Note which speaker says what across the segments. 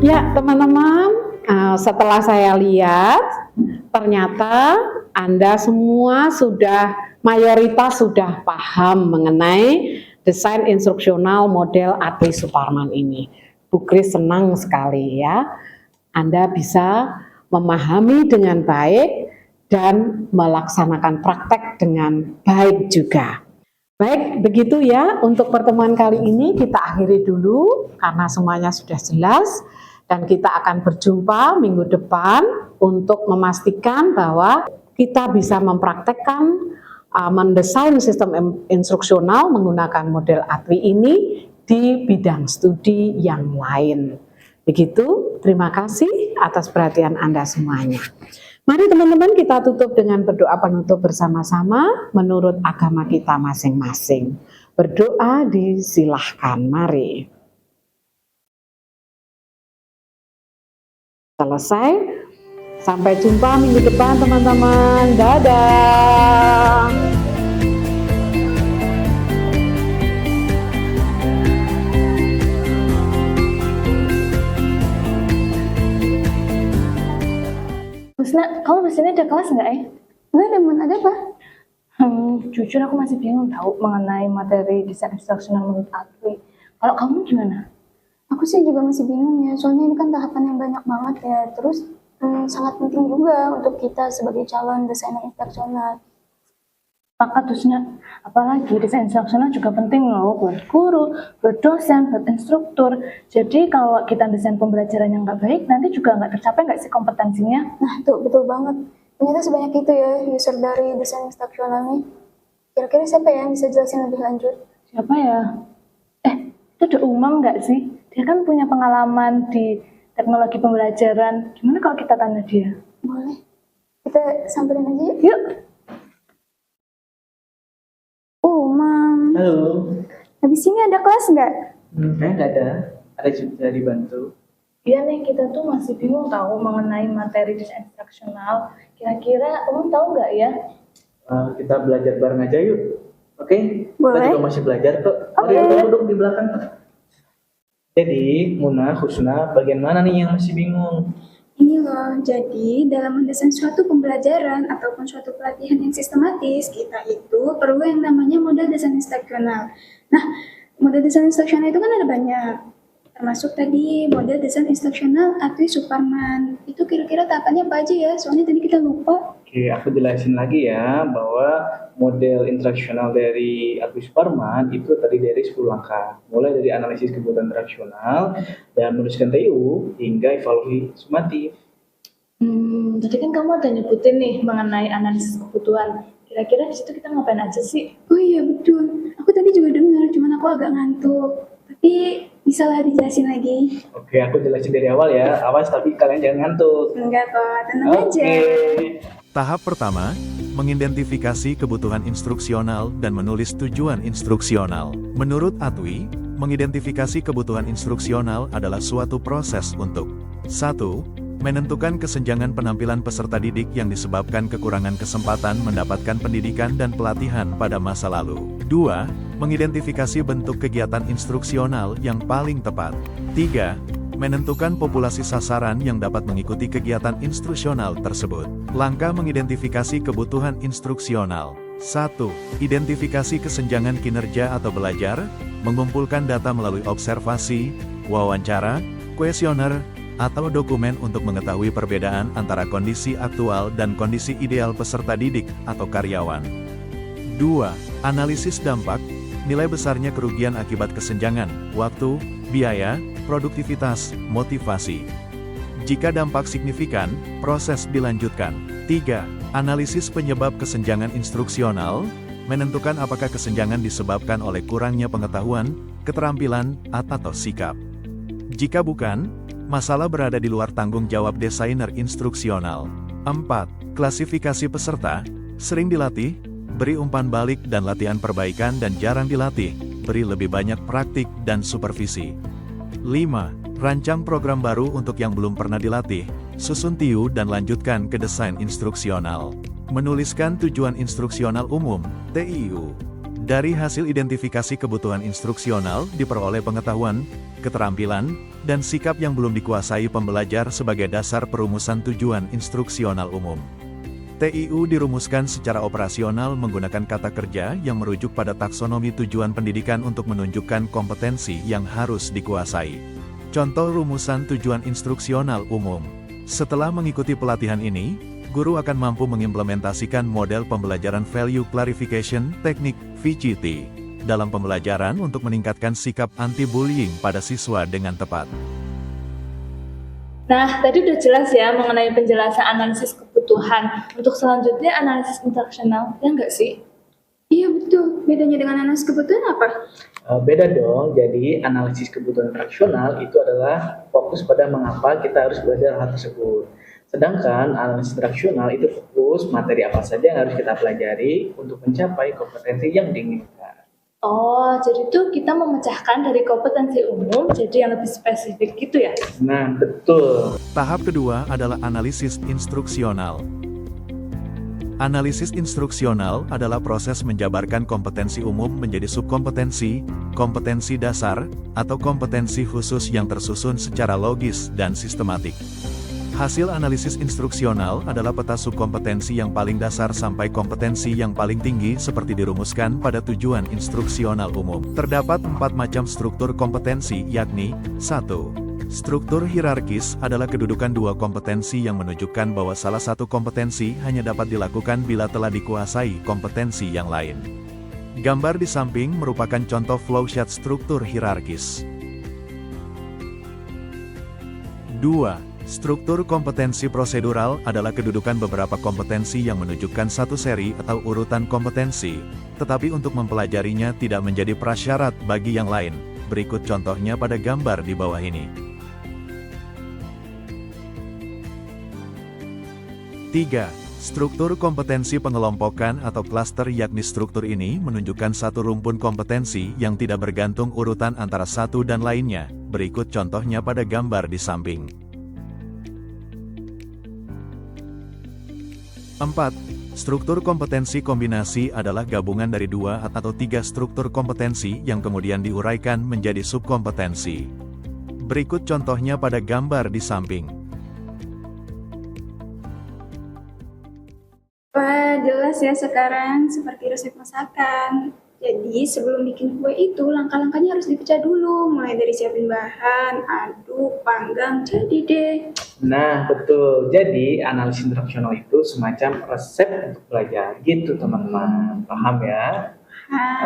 Speaker 1: Ya, teman-teman, setelah saya lihat, ternyata Anda semua mayoritas sudah paham mengenai desain instruksional model Atwi Suparman ini. Bu Kris senang sekali ya, Anda bisa memahami dengan baik dan melaksanakan praktek dengan baik juga. Baik, begitu ya untuk pertemuan kali ini kita akhiri dulu karena semuanya sudah jelas dan kita akan berjumpa minggu depan untuk memastikan bahwa kita bisa mempraktekkan mendesain sistem instruksional menggunakan model Atwi ini di bidang studi yang lain. Begitu, terima kasih atas perhatian Anda semuanya. Mari teman-teman kita tutup dengan berdoa penutup bersama-sama menurut agama kita masing-masing. Berdoa disilahkan, mari. Selesai, sampai jumpa minggu depan teman-teman, dadah.
Speaker 2: Husna, kamu besok ini ada kelas nggak ya?
Speaker 3: Enggak ada, Mun. Ada apa?
Speaker 2: Jujur aku masih bingung tahu mengenai materi desain instruksional menurut Atwi. Kalau kamu gimana?
Speaker 3: Aku sih juga masih bingung ya, soalnya ini kan tahapan yang banyak banget ya. Terus sangat penting juga untuk kita sebagai calon desainer instruksional.
Speaker 2: Pakat Husna, apalagi desain instruksional juga penting loh buat guru, buat dosen, buat instruktur. Jadi kalau kita desain pembelajaran yang nggak baik, nanti juga nggak tercapai nggak sih kompetensinya?
Speaker 3: Nah, tuh betul banget. Ternyata sebanyak itu ya user dari desain instruksional nih. Kira-kira siapa ya yang bisa jelasin lebih lanjut?
Speaker 2: Siapa ya? Itu ada Umam nggak sih? Dia kan punya pengalaman di teknologi pembelajaran. Gimana kalau kita tanya dia?
Speaker 3: Boleh. Kita samperin aja yuk.
Speaker 2: Yuk!
Speaker 3: Mam.
Speaker 4: Halo.
Speaker 3: Habis ini ada kelas nggak?
Speaker 4: Kayaknya nggak ada. Ada juga dibantu.
Speaker 2: Iya nih, kita tuh masih bingung tahu mengenai materi desain instruksional. Kira-kira Umam tahu nggak ya?
Speaker 4: Kita belajar bareng aja yuk. Oke?
Speaker 3: Boleh.
Speaker 4: Kita juga masih belajar kok. Mari kita duduk di belakang. Jadi, Muna, Husna, bagian mana nih yang masih bingung?
Speaker 3: Ini loh, jadi dalam mendesain suatu pembelajaran ataupun suatu pelatihan yang sistematis, kita itu perlu yang namanya model desain instruksional. Nah, model desain instruksional itu kan ada banyak, termasuk tadi model desain instruksional Atwi Suparman. Itu kira-kira tahapannya apa aja ya? Soalnya tadi kita lupa.
Speaker 4: Oke, aku jelasin lagi ya, bahwa model instruksional dari Atwi Suparman itu tadi dari 10 langkah. Mulai dari analisis kebutuhan instruksional dan menuliskan TU hingga evaluasi sumatif.
Speaker 2: Tadi kan kamu ada nyebutin nih mengenai analisis kebutuhan. Kira-kira di situ kita ngapain aja sih?
Speaker 3: Oh iya betul, aku tadi juga dengar, cuman aku agak ngantuk. Tapi bisa lah dijelasin lagi.
Speaker 4: Oke, aku jelasin dari awal ya. Awas, tapi kalian jangan ngantuk.
Speaker 3: Enggak kok, tenang aja.
Speaker 4: Oke.
Speaker 5: Tahap pertama, mengidentifikasi kebutuhan instruksional dan menulis tujuan instruksional. Menurut Atwi, mengidentifikasi kebutuhan instruksional adalah suatu proses untuk 1. Menentukan kesenjangan penampilan peserta didik yang disebabkan kekurangan kesempatan mendapatkan pendidikan dan pelatihan pada masa lalu. 2. Mengidentifikasi bentuk kegiatan instruksional yang paling tepat. 3. Menentukan populasi sasaran yang dapat mengikuti kegiatan instruksional tersebut. Langkah mengidentifikasi kebutuhan instruksional. 1. Identifikasi kesenjangan kinerja atau belajar, mengumpulkan data melalui observasi, wawancara, kuesioner, atau dokumen untuk mengetahui perbedaan antara kondisi aktual dan kondisi ideal peserta didik atau karyawan. 2. Analisis dampak, nilai besarnya kerugian akibat kesenjangan, waktu, biaya, produktivitas, motivasi. Jika dampak signifikan, proses dilanjutkan. 3. Analisis penyebab kesenjangan instruksional, menentukan apakah kesenjangan disebabkan oleh kurangnya pengetahuan, keterampilan, atau sikap. Jika bukan, masalah berada di luar tanggung jawab desainer instruksional. 4. Klasifikasi peserta, sering dilatih, beri umpan balik dan latihan perbaikan dan jarang dilatih, beri lebih banyak praktik dan supervisi. 5. Rancang program baru untuk yang belum pernah dilatih, susun TIU dan lanjutkan ke desain instruksional. Menuliskan tujuan instruksional umum, TIU. Dari hasil identifikasi kebutuhan instruksional diperoleh pengetahuan, keterampilan, dan sikap yang belum dikuasai pembelajar sebagai dasar perumusan tujuan instruksional umum. TIU dirumuskan secara operasional menggunakan kata kerja yang merujuk pada taksonomi tujuan pendidikan untuk menunjukkan kompetensi yang harus dikuasai. Contoh rumusan tujuan instruksional umum. Setelah mengikuti pelatihan ini, guru akan mampu mengimplementasikan model pembelajaran Value Clarification Teknik VCT dalam pembelajaran untuk meningkatkan sikap anti-bullying pada siswa dengan tepat.
Speaker 2: Nah, tadi udah jelas ya mengenai penjelasan analisis kebutuhan. Untuk selanjutnya analisis instruksional, ya nggak sih?
Speaker 3: Iya betul, bedanya dengan analisis kebutuhan apa?
Speaker 4: Beda dong, jadi analisis kebutuhan instruksional itu adalah fokus pada mengapa kita harus belajar hal tersebut. Sedangkan analisis instruksional itu fokus materi apa saja yang harus kita pelajari untuk mencapai kompetensi yang diinginkan.
Speaker 2: Oh, jadi tuh kita memecahkan dari kompetensi umum jadi yang lebih spesifik gitu ya?
Speaker 4: Nah, betul.
Speaker 5: Tahap kedua adalah analisis instruksional. Analisis instruksional adalah proses menjabarkan kompetensi umum menjadi subkompetensi, kompetensi dasar, atau kompetensi khusus yang tersusun secara logis dan sistematik. Hasil analisis instruksional adalah peta subkompetensi yang paling dasar sampai kompetensi yang paling tinggi seperti dirumuskan pada tujuan instruksional umum. Terdapat 4 macam struktur kompetensi yakni 1. Struktur hierarkis adalah kedudukan dua kompetensi yang menunjukkan bahwa salah satu kompetensi hanya dapat dilakukan bila telah dikuasai kompetensi yang lain. Gambar di samping merupakan contoh flowchart struktur hierarkis. 2. Struktur kompetensi prosedural adalah kedudukan beberapa kompetensi yang menunjukkan satu seri atau urutan kompetensi, tetapi untuk mempelajarinya tidak menjadi prasyarat bagi yang lain. Berikut contohnya pada gambar di bawah ini. 3. Struktur kompetensi pengelompokan atau klaster yakni struktur ini menunjukkan satu rumpun kompetensi yang tidak bergantung urutan antara satu dan lainnya. Berikut contohnya pada gambar di samping. 4. Struktur kompetensi kombinasi adalah gabungan dari 2 atau 3 struktur kompetensi yang kemudian diuraikan menjadi subkompetensi. Berikut contohnya pada gambar di samping.
Speaker 3: Wah, jelas ya sekarang seperti resep masakan. Jadi sebelum bikin kue itu langkah-langkahnya harus dipecah dulu, mulai dari siapin bahan, aduk, panggang, jadi deh.
Speaker 4: Nah, betul. Jadi, analisis instruksional itu semacam resep untuk belajar. Gitu, teman-teman. Paham ya?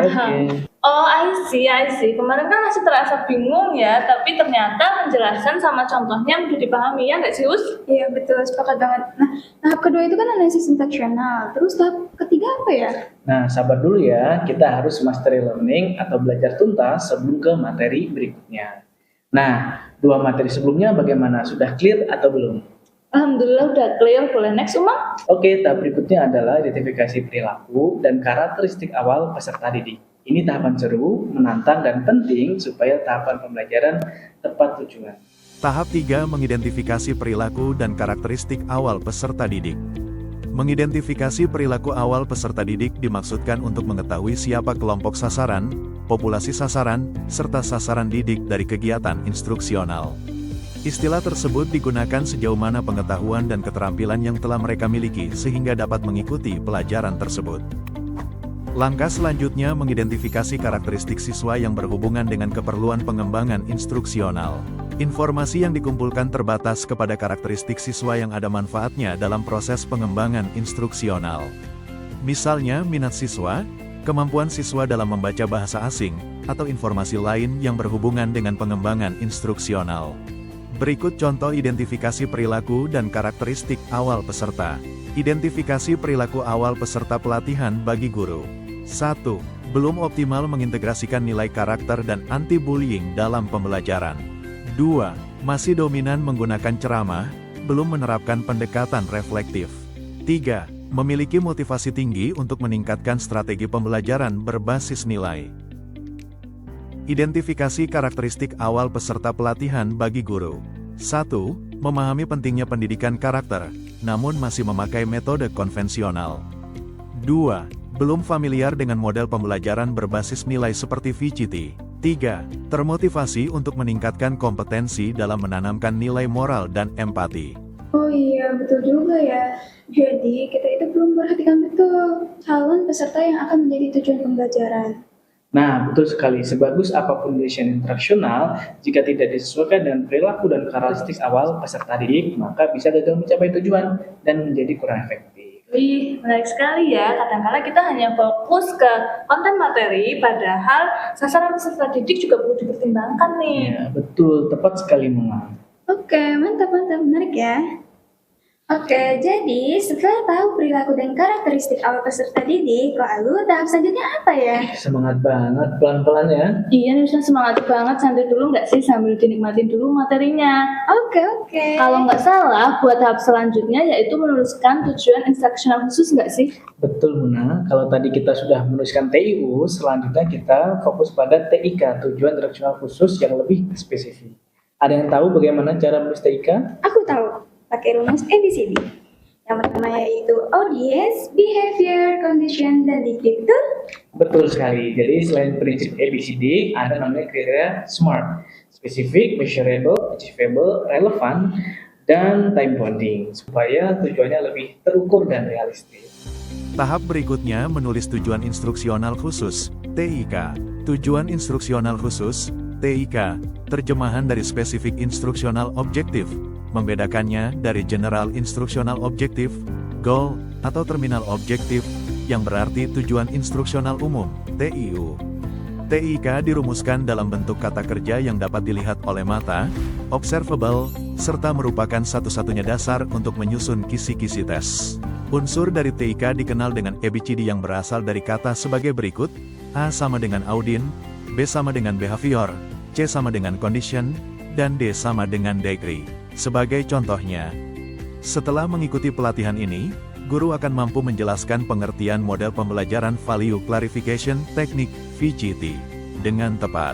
Speaker 4: Oke.
Speaker 2: Oh, I see. Kemarin kan masih terasa bingung ya, tapi ternyata penjelasan sama contohnya udah dipahami ya nggak sih, Us?
Speaker 3: Iya, betul. Sepakat banget. Nah, tahap kedua itu kan analisis instruksional. Terus tahap ketiga apa ya?
Speaker 4: Nah, sabar dulu ya. Kita harus mastery learning atau belajar tuntas sebelum ke materi berikutnya. Nah, 2 materi sebelumnya bagaimana? Sudah clear atau belum?
Speaker 2: Alhamdulillah udah clear. Boleh next, Uma?
Speaker 4: Oke, tahap berikutnya adalah identifikasi perilaku dan karakteristik awal peserta didik. Ini tahapan seru, menantang, dan penting supaya tahapan pembelajaran tepat tujuan.
Speaker 5: Tahap 3 mengidentifikasi perilaku dan karakteristik awal peserta didik. Mengidentifikasi perilaku awal peserta didik dimaksudkan untuk mengetahui siapa kelompok sasaran, populasi sasaran, serta sasaran didik dari kegiatan instruksional. Istilah tersebut digunakan sejauh mana pengetahuan dan keterampilan yang telah mereka miliki sehingga dapat mengikuti pelajaran tersebut. Langkah selanjutnya mengidentifikasi karakteristik siswa yang berhubungan dengan keperluan pengembangan instruksional. Informasi yang dikumpulkan terbatas kepada karakteristik siswa yang ada manfaatnya dalam proses pengembangan instruksional. Misalnya minat siswa, kemampuan siswa dalam membaca bahasa asing, atau informasi lain yang berhubungan dengan pengembangan instruksional. Berikut contoh identifikasi perilaku dan karakteristik awal peserta. Identifikasi perilaku awal peserta pelatihan bagi guru. 1. Belum optimal mengintegrasikan nilai karakter dan anti-bullying dalam pembelajaran. 2. Masih dominan menggunakan ceramah, belum menerapkan pendekatan reflektif. 3. Memiliki motivasi tinggi untuk meningkatkan strategi pembelajaran berbasis nilai. Identifikasi karakteristik awal peserta pelatihan bagi guru. 1. Memahami pentingnya pendidikan karakter, namun masih memakai metode konvensional. 2. Belum familiar dengan model pembelajaran berbasis nilai seperti VCT. 3. Termotivasi untuk meningkatkan kompetensi dalam menanamkan nilai moral dan empati.
Speaker 3: Oh iya, betul juga ya. Jadi, kita itu belum memperhatikan betul calon peserta yang akan menjadi tujuan pembelajaran.
Speaker 4: Nah, betul sekali. Sebagus apapun desain instruksional, jika tidak disesuaikan dengan perilaku dan karakteristik awal peserta didik, maka bisa gagal mencapai tujuan dan menjadi kurang efektif.
Speaker 2: Wih, menarik sekali ya. Kadang-kadang kita hanya fokus ke konten materi, padahal sasaran peserta didik juga perlu dipertimbangkan nih.
Speaker 4: Ya, betul. Tepat sekali, Mama.
Speaker 3: Oke, mantap, menarik ya. Oke, jadi setelah tahu perilaku dan karakteristik awal peserta didik, lalu tahap selanjutnya apa ya?
Speaker 4: Semangat banget, pelan-pelan ya.
Speaker 2: Iya, Nusna semangat banget. Santai dulu nggak sih sambil dinikmatin dulu materinya.
Speaker 3: Oke.
Speaker 2: Kalau nggak salah, buat tahap selanjutnya yaitu menuliskan tujuan instruksional khusus nggak sih?
Speaker 4: Betul, Muna. Kalau tadi kita sudah menuliskan TIU, selanjutnya kita fokus pada TIK, tujuan instruksional khusus yang lebih spesifik. Ada yang tahu bagaimana cara menulis TIK?
Speaker 3: Aku tahu, pakai rumus ABCD. Yang pertama yaitu audience, behavior, condition, dan dikit, betul?
Speaker 4: Betul sekali. Jadi selain prinsip ABCD, ada namanya kriteria SMART. Specific, measurable, achievable, relevant, dan time bounding. Supaya tujuannya lebih terukur dan realistis.
Speaker 5: Tahap berikutnya menulis tujuan instruksional khusus, TIK. Tujuan instruksional khusus, TIK, terjemahan dari Specific Instructional Objective, membedakannya dari General Instructional Objective, Goal, atau Terminal Objective, yang berarti tujuan instruksional umum, TIU. TIK dirumuskan dalam bentuk kata kerja yang dapat dilihat oleh mata, observable, serta merupakan satu-satunya dasar untuk menyusun kisi-kisi tes. Unsur dari TIK dikenal dengan ABCD yang berasal dari kata sebagai berikut, A sama dengan Audin, B sama dengan Behavior, C sama dengan Condition, dan D sama dengan Degree. Sebagai contohnya, setelah mengikuti pelatihan ini, guru akan mampu menjelaskan pengertian model pembelajaran Value Clarification Technique VCT dengan tepat.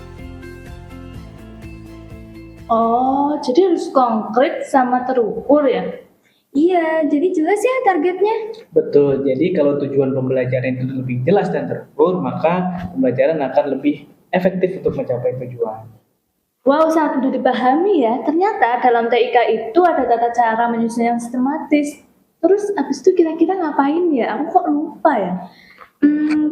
Speaker 2: Oh, jadi harus konkret sama terukur ya?
Speaker 3: Iya, jadi jelas ya targetnya.
Speaker 4: Betul, jadi kalau tujuan pembelajaran itu lebih jelas dan terukur, maka pembelajaran akan lebih efektif untuk mencapai tujuan.
Speaker 2: Wow, sangat mudah dipahami ya. Ternyata dalam TIK itu ada tata cara menyusun yang sistematis. Terus abis itu kira-kira ngapain ya? Aku kok lupa ya?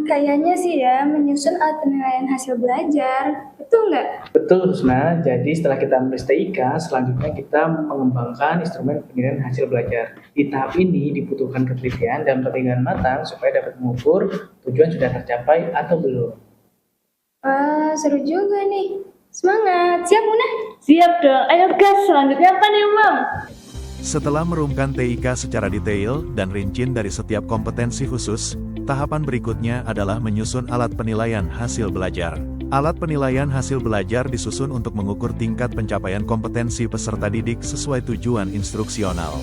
Speaker 3: Kayaknya sih ya menyusun alat penilaian hasil belajar. Betul nggak?
Speaker 4: Betul, Husna. Jadi setelah kita menulis TIK, selanjutnya kita mengembangkan instrumen penilaian hasil belajar. Di tahap ini dibutuhkan ketelitian dan pertimbangan matang supaya dapat mengukur tujuan sudah tercapai atau belum.
Speaker 3: Wah, seru juga nih. Semangat, siap Muna?
Speaker 2: Siap dong. Ayo gas, selanjutnya apa nih, Mam?
Speaker 5: Setelah merumkan TIK secara detail dan rinci dari setiap kompetensi khusus, tahapan berikutnya adalah menyusun alat penilaian hasil belajar. Alat penilaian hasil belajar disusun untuk mengukur tingkat pencapaian kompetensi peserta didik sesuai tujuan instruksional.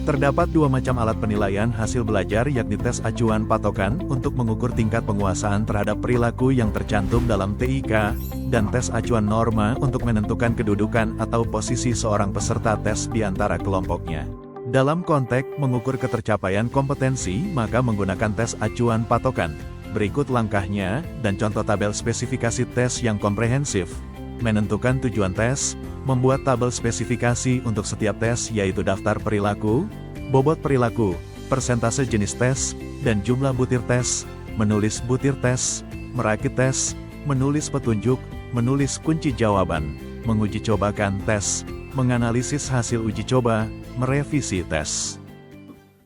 Speaker 5: Terdapat dua macam alat penilaian hasil belajar, yakni tes acuan patokan untuk mengukur tingkat penguasaan terhadap perilaku yang tercantum dalam TIK, dan tes acuan norma untuk menentukan kedudukan atau posisi seorang peserta tes di antara kelompoknya. Dalam konteks mengukur ketercapaian kompetensi, maka menggunakan tes acuan patokan. Berikut langkahnya, dan contoh tabel spesifikasi tes yang komprehensif. Menentukan tujuan tes, membuat tabel spesifikasi untuk setiap tes yaitu daftar perilaku, bobot perilaku, persentase jenis tes, dan jumlah butir tes, menulis butir tes, merakit tes, menulis petunjuk, menulis kunci jawaban, menguji cobakan tes, menganalisis hasil uji coba, merevisi tes.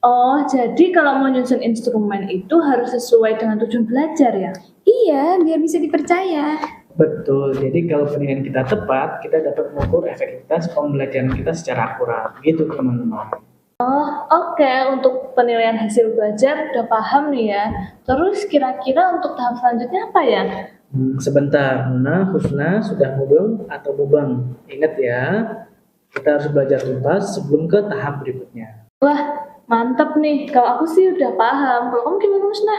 Speaker 2: Oh, jadi kalau mau nyusun instrumen itu harus sesuai dengan tujuan belajar ya?
Speaker 3: Iya, biar bisa dipercaya.
Speaker 4: Betul, jadi kalau penilaian kita tepat, kita dapat mengukur efektivitas pembelajaran kita secara akurat. Gitu teman-teman.
Speaker 2: Oke, untuk penilaian hasil belajar udah paham nih ya. Terus kira-kira untuk tahap selanjutnya apa ya?
Speaker 4: Sebentar, Muna, Husna sudah mubeng atau mubeng? Ingat ya, kita harus belajar tuntas sebelum ke tahap berikutnya.
Speaker 2: Wah, mantep nih. Kalau aku sih udah paham. Kalau kamu gimana, Husna?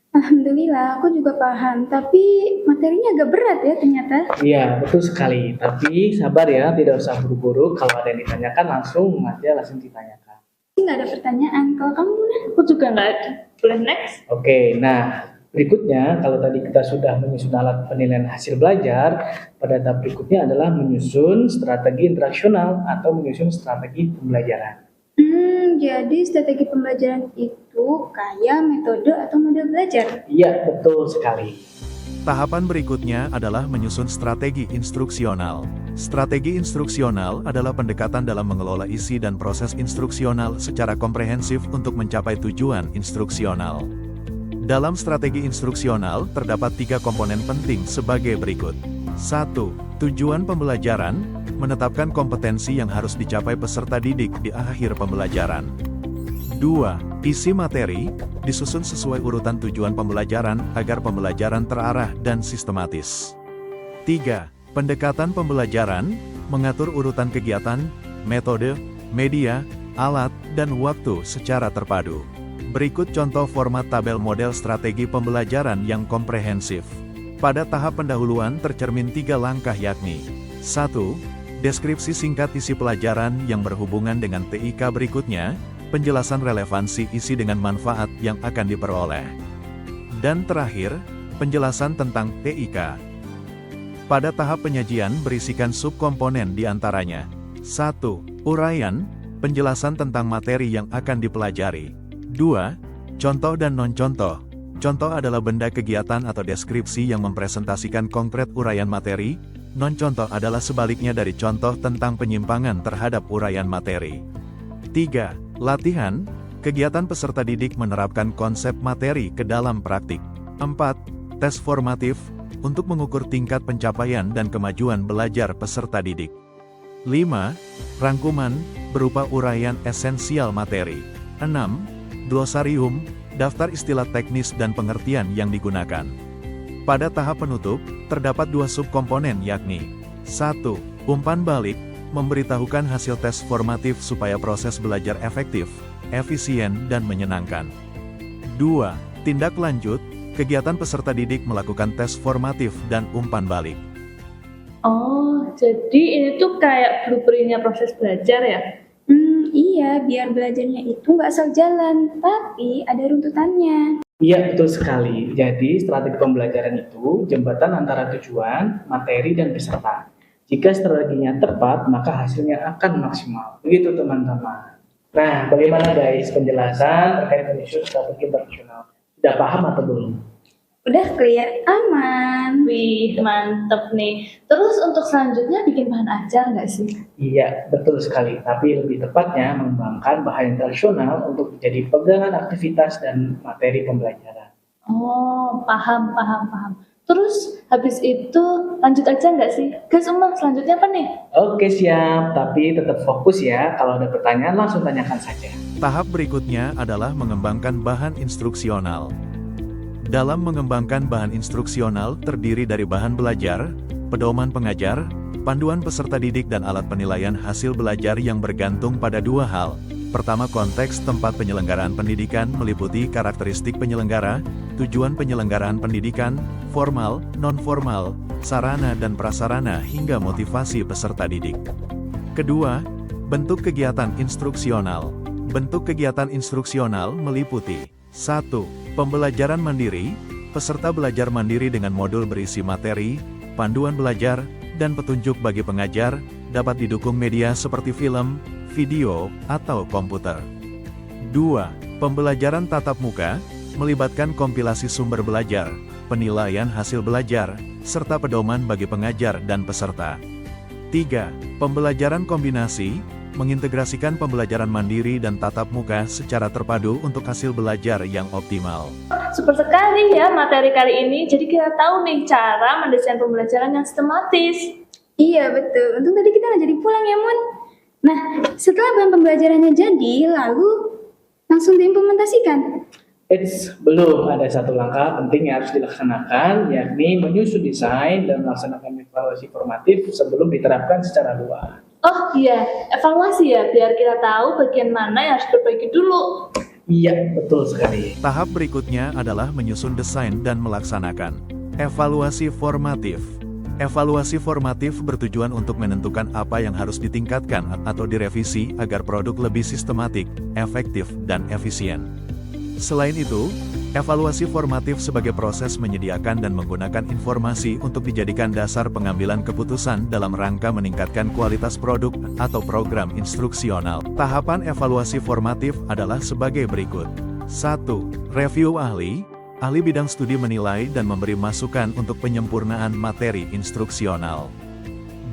Speaker 3: Alhamdulillah, aku juga paham. Tapi materinya agak berat ya ternyata.
Speaker 4: Iya, betul sekali. Tapi sabar ya, tidak usah buru-buru. Kalau ada yang ditanyakan langsung aja langsung ditanyakan.
Speaker 3: nggak ada pertanyaan. Kalau kamu Bunda?
Speaker 2: Aku juga nggak ada. Boleh next?
Speaker 4: Oke, nah berikutnya kalau tadi kita sudah menyusun alat penilaian hasil belajar, pada tahap berikutnya adalah menyusun strategi interaksional atau menyusun strategi pembelajaran.
Speaker 3: Jadi strategi pembelajaran itu kayak metode atau model belajar.
Speaker 4: Iya, betul sekali.
Speaker 5: Tahapan berikutnya adalah menyusun strategi instruksional. Strategi instruksional adalah pendekatan dalam mengelola isi dan proses instruksional secara komprehensif untuk mencapai tujuan instruksional. Dalam strategi instruksional terdapat 3 komponen penting sebagai berikut. 1. Tujuan pembelajaran, menetapkan kompetensi yang harus dicapai peserta didik di akhir pembelajaran. 2. Isi materi, disusun sesuai urutan tujuan pembelajaran agar pembelajaran terarah dan sistematis. 3. Pendekatan pembelajaran, mengatur urutan kegiatan, metode, media, alat, dan waktu secara terpadu. Berikut contoh format tabel model strategi pembelajaran yang komprehensif. Pada tahap pendahuluan tercermin 3 langkah yakni 1. Deskripsi singkat isi pelajaran yang berhubungan dengan TIK berikutnya, penjelasan relevansi isi dengan manfaat yang akan diperoleh. Dan terakhir, penjelasan tentang TIK. Pada tahap penyajian berisikan subkomponen diantaranya. 1. Uraian, penjelasan tentang materi yang akan dipelajari. 2. Contoh dan non-contoh. Contoh adalah benda kegiatan atau deskripsi yang mempresentasikan konkret uraian materi, non-contoh adalah sebaliknya dari contoh tentang penyimpangan terhadap uraian materi. 3. Latihan, kegiatan peserta didik menerapkan konsep materi ke dalam praktik. 4. Tes formatif, untuk mengukur tingkat pencapaian dan kemajuan belajar peserta didik. 5. Rangkuman, berupa uraian esensial materi. 6. Glosarium, daftar istilah teknis dan pengertian yang digunakan. Pada tahap penutup, terdapat 2 subkomponen yakni 1. Umpan balik, memberitahukan hasil tes formatif supaya proses belajar efektif, efisien, dan menyenangkan. 2. Tindak lanjut, kegiatan peserta didik melakukan tes formatif dan umpan balik.
Speaker 2: Oh, jadi ini tuh kayak blueprint-nya proses belajar ya?
Speaker 3: Iya, biar belajarnya itu nggak asal jalan, tapi ada runtutannya.
Speaker 4: Iya, betul sekali. Jadi, strategi pembelajaran itu jembatan antara tujuan, materi, dan peserta. Jika strateginya tepat, maka hasilnya akan maksimal. Begitu, teman-teman. Nah, bagaimana guys penjelasan terkait menyusun strategi interaksional? Sudah paham atau belum?
Speaker 3: Udah clear, aman.
Speaker 2: Wih, mantep nih. Terus untuk selanjutnya bikin bahan ajar nggak sih?
Speaker 4: Iya, betul sekali. Tapi lebih tepatnya mengembangkan bahan interaksional untuk menjadi pegangan aktivitas dan materi pembelajaran.
Speaker 2: Oh, paham. Terus habis itu lanjut aja nggak sih? Guys, selanjutnya apa nih?
Speaker 4: Oke, siap. Tapi tetap fokus ya. Kalau ada pertanyaan langsung tanyakan saja.
Speaker 5: Tahap berikutnya adalah mengembangkan bahan instruksional. Dalam mengembangkan bahan instruksional terdiri dari bahan belajar, pedoman pengajar, panduan peserta didik dan alat penilaian hasil belajar yang bergantung pada 2 hal. Pertama, konteks tempat penyelenggaraan pendidikan meliputi karakteristik penyelenggara, tujuan penyelenggaraan pendidikan, formal, non-formal, sarana dan prasarana hingga motivasi peserta didik. Kedua, bentuk kegiatan instruksional. Bentuk kegiatan instruksional meliputi 1. Pembelajaran mandiri, peserta belajar mandiri dengan modul berisi materi, panduan belajar, dan petunjuk bagi pengajar, dapat didukung media seperti film, video, atau komputer. 2. Pembelajaran tatap muka, melibatkan kompilasi sumber belajar, penilaian hasil belajar, serta pedoman bagi pengajar dan peserta. 3. Pembelajaran kombinasi, mengintegrasikan pembelajaran mandiri dan tatap muka secara terpadu untuk hasil belajar yang optimal.
Speaker 2: Super sekali ya materi kali ini, jadi kita tahu nih cara mendesain pembelajaran yang sistematis.
Speaker 3: Iya, betul. Untung tadi kita nggak jadi pulang ya, Mun. Nah, setelah bahan pembelajarannya jadi, lalu langsung diimplementasikan.
Speaker 4: Belum, ada satu langkah penting yang harus dilaksanakan, yakni menyusun desain dan melaksanakan evaluasi formatif sebelum diterapkan secara luas.
Speaker 2: Oh iya, evaluasi ya, biar kita tahu bagian mana yang harus diperbaiki dulu.
Speaker 4: Iya, betul sekali.
Speaker 5: Tahap berikutnya adalah menyusun desain dan melaksanakan evaluasi formatif. Evaluasi formatif bertujuan untuk menentukan apa yang harus ditingkatkan atau direvisi agar produk lebih sistematik, efektif, dan efisien. Selain itu, evaluasi formatif sebagai proses menyediakan dan menggunakan informasi untuk dijadikan dasar pengambilan keputusan dalam rangka meningkatkan kualitas produk atau program instruksional. Tahapan evaluasi formatif adalah sebagai berikut. 1. Review ahli. Ahli bidang studi menilai dan memberi masukan untuk penyempurnaan materi instruksional.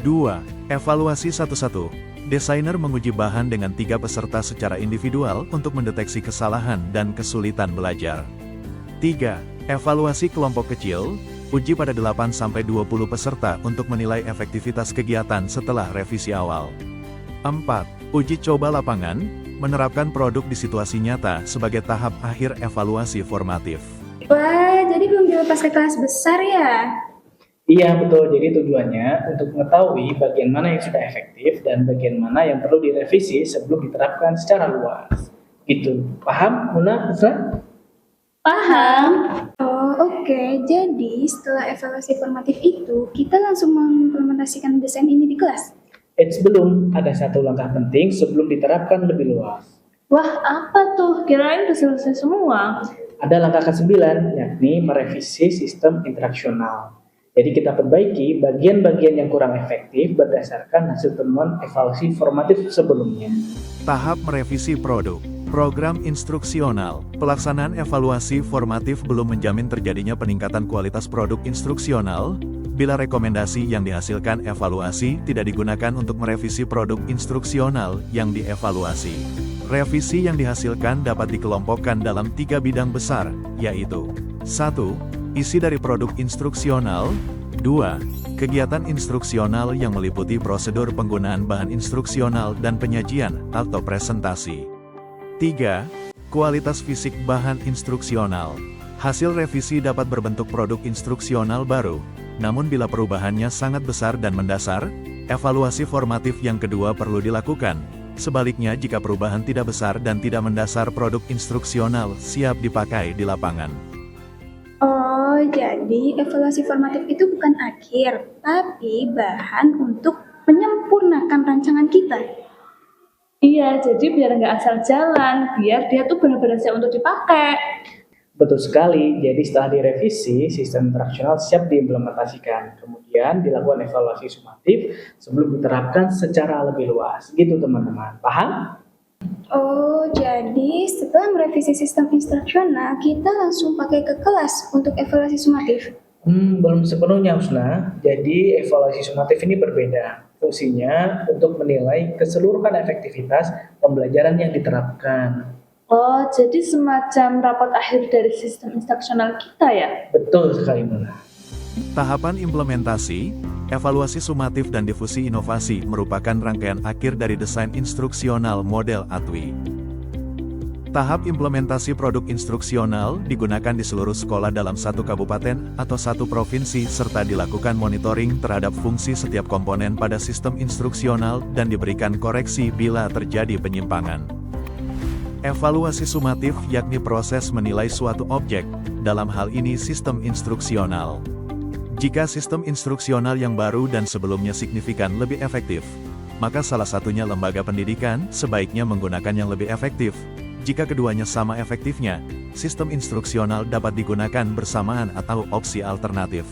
Speaker 5: 2. Evaluasi satu-satu. Desainer menguji bahan dengan 3 peserta secara individual untuk mendeteksi kesalahan dan kesulitan belajar. 3. Evaluasi kelompok kecil. Uji pada 8-20 peserta untuk menilai efektivitas kegiatan setelah revisi awal. 4. Uji coba lapangan. Menerapkan produk di situasi nyata sebagai tahap akhir evaluasi formatif.
Speaker 3: Wah, jadi belum dilepas ke kelas besar ya?
Speaker 4: Iya betul, jadi tujuannya untuk mengetahui bagian mana yang sudah efektif dan bagian mana yang perlu direvisi sebelum diterapkan secara luas. Gitu, paham Muna? Husna?
Speaker 2: Paham?
Speaker 3: Oh, oke. Jadi setelah evaluasi formatif itu, kita langsung mengimplementasikan desain ini di kelas.
Speaker 4: Belum, ada satu langkah penting sebelum diterapkan lebih luas.
Speaker 2: Wah, apa tuh? Kirain udah selesai semua.
Speaker 4: Ada langkah ke-9, yakni merevisi sistem interaksional. Jadi kita perbaiki bagian-bagian yang kurang efektif berdasarkan hasil temuan evaluasi formatif sebelumnya.
Speaker 5: Tahap merevisi produk. Program instruksional. Pelaksanaan evaluasi formatif belum menjamin terjadinya peningkatan kualitas produk instruksional, bila rekomendasi yang dihasilkan evaluasi tidak digunakan untuk merevisi produk instruksional yang dievaluasi. Revisi yang dihasilkan dapat dikelompokkan dalam 3 bidang besar, yaitu 1. Isi dari produk instruksional. 2. Kegiatan instruksional yang meliputi prosedur penggunaan bahan instruksional dan penyajian atau presentasi. 3. Kualitas fisik bahan instruksional. Hasil revisi dapat berbentuk produk instruksional baru, namun bila perubahannya sangat besar dan mendasar, evaluasi formatif yang kedua perlu dilakukan. Sebaliknya, jika perubahan tidak besar dan tidak mendasar, produk instruksional siap dipakai di lapangan.
Speaker 3: Oh, jadi evaluasi formatif itu bukan akhir, tapi bahan untuk menyempurnakan rancangan kita.
Speaker 2: Iya, jadi biar nggak asal jalan, biar dia tuh benar-benar siap untuk dipakai.
Speaker 4: Betul sekali, jadi setelah direvisi, sistem interaksional siap diimplementasikan. Kemudian dilakukan evaluasi sumatif sebelum diterapkan secara lebih luas. Gitu teman-teman, paham?
Speaker 3: Oh, jadi setelah merevisi sistem instruksional, kita langsung pakai ke kelas untuk evaluasi sumatif.
Speaker 4: Belum sepenuhnya Husna, jadi evaluasi sumatif ini berbeda. Fungsinya untuk menilai keseluruhan efektivitas pembelajaran yang diterapkan.
Speaker 2: Oh, jadi semacam rapot akhir dari sistem instruksional kita ya?
Speaker 4: Betul sekali Muna.
Speaker 5: Tahapan implementasi, evaluasi sumatif dan difusi inovasi merupakan rangkaian akhir dari desain instruksional model ATWI. Tahap implementasi produk instruksional digunakan di seluruh sekolah dalam satu kabupaten atau satu provinsi serta dilakukan monitoring terhadap fungsi setiap komponen pada sistem instruksional dan diberikan koreksi bila terjadi penyimpangan. Evaluasi sumatif yakni proses menilai suatu objek, dalam hal ini sistem instruksional. Jika sistem instruksional yang baru dan sebelumnya signifikan lebih efektif, maka salah satunya lembaga pendidikan sebaiknya menggunakan yang lebih efektif. Jika keduanya sama efektifnya, sistem instruksional dapat digunakan bersamaan atau opsi alternatif.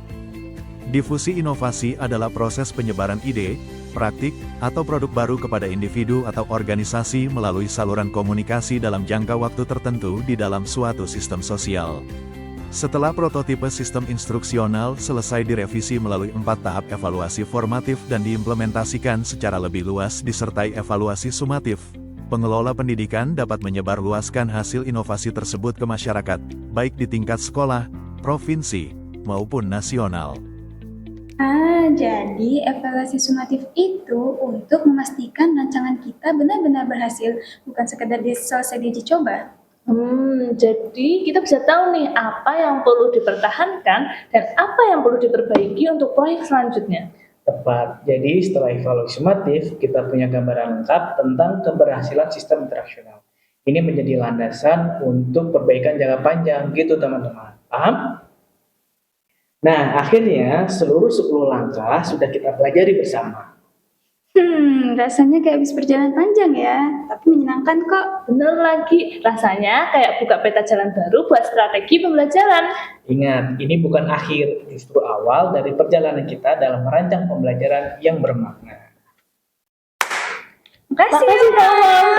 Speaker 5: Difusi inovasi adalah proses penyebaran ide, praktik, atau produk baru kepada individu atau organisasi melalui saluran komunikasi dalam jangka waktu tertentu di dalam suatu sistem sosial. Setelah prototipe sistem instruksional selesai direvisi melalui 4 tahap evaluasi formatif dan diimplementasikan secara lebih luas disertai evaluasi sumatif, pengelola pendidikan dapat menyebarluaskan hasil inovasi tersebut ke masyarakat, baik di tingkat sekolah, provinsi, maupun nasional.
Speaker 3: Jadi evaluasi sumatif itu untuk memastikan rancangan kita benar-benar berhasil, bukan sekedar selesai diuji coba.
Speaker 2: Jadi kita bisa tahu nih apa yang perlu dipertahankan dan apa yang perlu diperbaiki untuk proyek selanjutnya.
Speaker 4: Tepat, jadi setelah evaluasi sumatif, kita punya gambaran lengkap tentang keberhasilan sistem interaksional. Ini menjadi landasan untuk perbaikan jangka panjang, gitu teman-teman. Paham? Nah, akhirnya seluruh 10 langkah sudah kita pelajari bersama.
Speaker 3: Rasanya kayak habis perjalanan panjang ya, tapi menyenangkan kok.
Speaker 2: Bener lagi, rasanya kayak buka peta jalan baru buat strategi pembelajaran.
Speaker 4: Ingat, ini bukan akhir, justru awal dari perjalanan kita dalam merancang pembelajaran yang bermakna.
Speaker 3: Makasih ya, Pak.